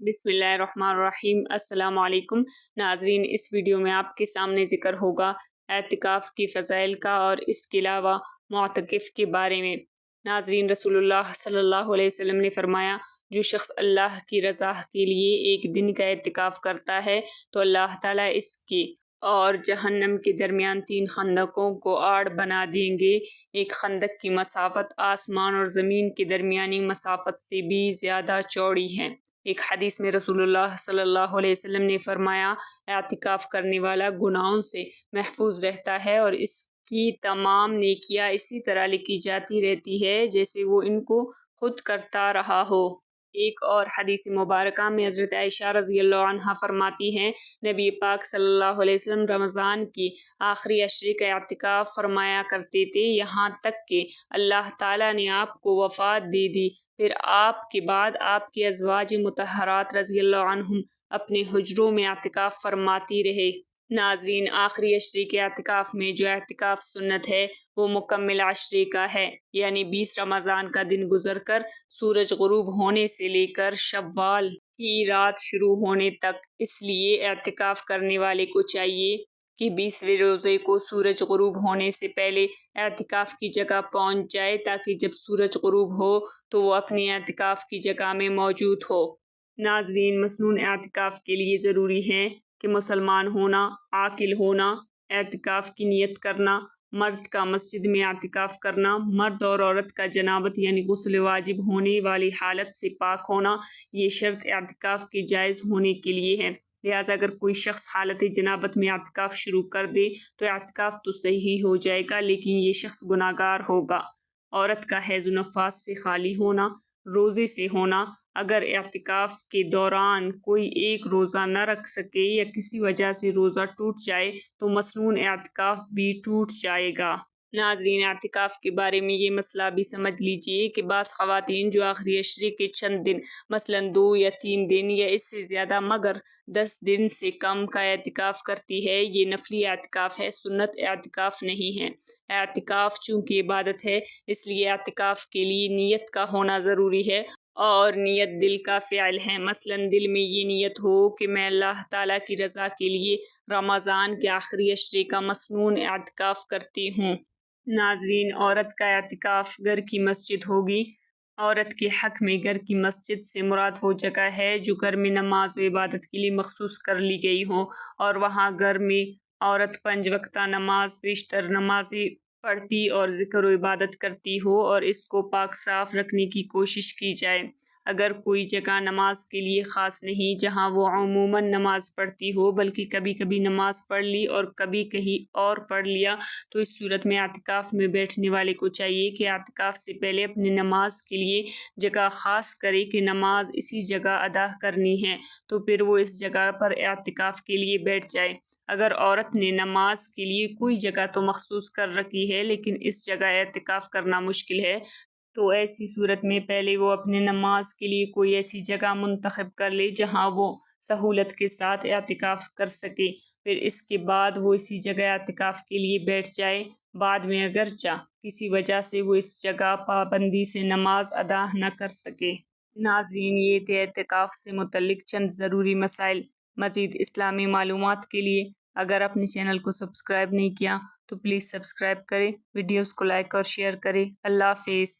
بسم اللہ الرحمن الرحیم۔ السلام علیکم ناظرین، اس ویڈیو میں آپ کے سامنے ذکر ہوگا اعتکاف کی فضائل کا اور اس کے علاوہ معتکف کے بارے میں۔ ناظرین، رسول اللہ صلی اللہ علیہ وسلم نے فرمایا، جو شخص اللہ کی رضا کے لیے ایک دن کا اعتکاف کرتا ہے تو اللہ تعالیٰ اس کے اور جہنم کے درمیان 3 خندقوں کو آڑ بنا دیں گے۔ ایک خندق کی مسافت آسمان اور زمین کے درمیانی مسافت سے بھی زیادہ چوڑی ہے۔ ایک حدیث میں رسول اللہ صلی اللہ علیہ وسلم نے فرمایا، اعتکاف کرنے والا گناہوں سے محفوظ رہتا ہے اور اس کی تمام نیکیاں اسی طرح لکھی جاتی رہتی ہے جیسے وہ ان کو خود کرتا رہا ہو۔ ایک اور حدیث مبارکہ میں حضرت عائشہ رضی اللہ عنہا فرماتی ہیں، نبی پاک صلی اللہ علیہ وسلم رمضان کی آخری عشرے کا اعتکاف فرمایا کرتے تھے، یہاں تک کہ اللہ تعالیٰ نے آپ کو وفات دے دی۔ پھر آپ کے بعد آپ کے ازواج مطہرات رضی اللہ عنہم اپنے حجروں میں اعتکاف فرماتی رہے۔ ناظرین، آخری عشرے کے اعتکاف میں جو اعتکاف سنت ہے وہ مکمل عشرے کا ہے، یعنی 20 رمضان کا دن گزر کر سورج غروب ہونے سے لے کر شوال کی رات شروع ہونے تک۔ اس لیے اعتکاف کرنے والے کو چاہیے کہ 20ویں روزے کو سورج غروب ہونے سے پہلے اعتکاف کی جگہ پہنچ جائے، تاکہ جب سورج غروب ہو تو وہ اپنی اعتکاف کی جگہ میں موجود ہو۔ ناظرین، مسنون اعتکاف کے لیے ضروری ہے کہ مسلمان ہونا، عاقل ہونا، اعتکاف کی نیت کرنا، مرد کا مسجد میں اعتکاف کرنا، مرد اور عورت کا جنابت یعنی غسل واجب ہونے والی حالت سے پاک ہونا، یہ شرط اعتکاف کے جائز ہونے کے لیے ہے۔ لہٰذا اگر کوئی شخص حالت جنابت میں اعتکاف شروع کر دے تو اعتکاف تو صحیح ہو جائے گا، لیکن یہ شخص گناہگار ہوگا۔ عورت کا حیض و نفاس سے خالی ہونا، روزے سے ہونا، اگر اعتکاف کے دوران کوئی ایک روزہ نہ رکھ سکے یا کسی وجہ سے روزہ ٹوٹ جائے تو مسنون اعتکاف بھی ٹوٹ جائے گا۔ ناظرین، اعتکاف کے بارے میں یہ مسئلہ بھی سمجھ لیجئے کہ بعض خواتین جو آخری عشرے کے چند دن مثلاً 2 یا 3 دن یا اس سے زیادہ مگر 10 دن سے کم کا اعتکاف کرتی ہے، یہ نفلی اعتکاف ہے، سنت اعتکاف نہیں ہے۔ اعتکاف چونکہ عبادت ہے، اس لیے اعتکاف کے لیے نیت کا ہونا ضروری ہے، اور نیت دل کا فعل ہے۔ مثلاً دل میں یہ نیت ہو کہ میں اللہ تعالیٰ کی رضا کے لیے رمضان کے آخری عشرے کا مسنون اعتکاف کرتی ہوں۔ ناظرین، عورت کا اعتکاف گھر کی مسجد ہوگی۔ عورت کے حق میں گھر کی مسجد سے مراد وہ جگہ ہے جو گھر میں نماز و عبادت کے لیے مخصوص کر لی گئی ہو، اور وہاں گھر میں عورت 5 وقتہ نماز بیشتر نمازیں پڑھتی اور ذکر و عبادت کرتی ہو، اور اس کو پاک صاف رکھنے کی کوشش کی جائے۔ اگر کوئی جگہ نماز کے لیے خاص نہیں جہاں وہ عموماً نماز پڑھتی ہو، بلکہ کبھی کبھی نماز پڑھ لی اور کبھی کہیں اور پڑھ لیا، تو اس صورت میں اعتکاف میں بیٹھنے والے کو چاہیے کہ اعتکاف سے پہلے اپنی نماز کے لیے جگہ خاص کرے کہ نماز اسی جگہ ادا کرنی ہے، تو پھر وہ اس جگہ پر اعتکاف کے لیے بیٹھ جائے۔ اگر عورت نے نماز کے لیے کوئی جگہ تو مخصوص کر رکھی ہے لیکن اس جگہ اعتکاف کرنا مشکل ہے، تو ایسی صورت میں پہلے وہ اپنے نماز کے لیے کوئی ایسی جگہ منتخب کر لے جہاں وہ سہولت کے ساتھ اعتکاف کر سکے، پھر اس کے بعد وہ اسی جگہ اعتکاف کے لیے بیٹھ جائے۔ بعد میں اگرچہ کسی وجہ سے وہ اس جگہ پابندی سے نماز ادا نہ کر سکے۔ ناظرین، یہ تھے اعتکاف سے متعلق چند ضروری مسائل۔ مزید اسلامی معلومات کے لیے اگر اپنے چینل کو سبسکرائب نہیں کیا تو پلیز سبسکرائب کریں، ویڈیوز کو لائک اور شیئر کریں۔ اللہ حافظ۔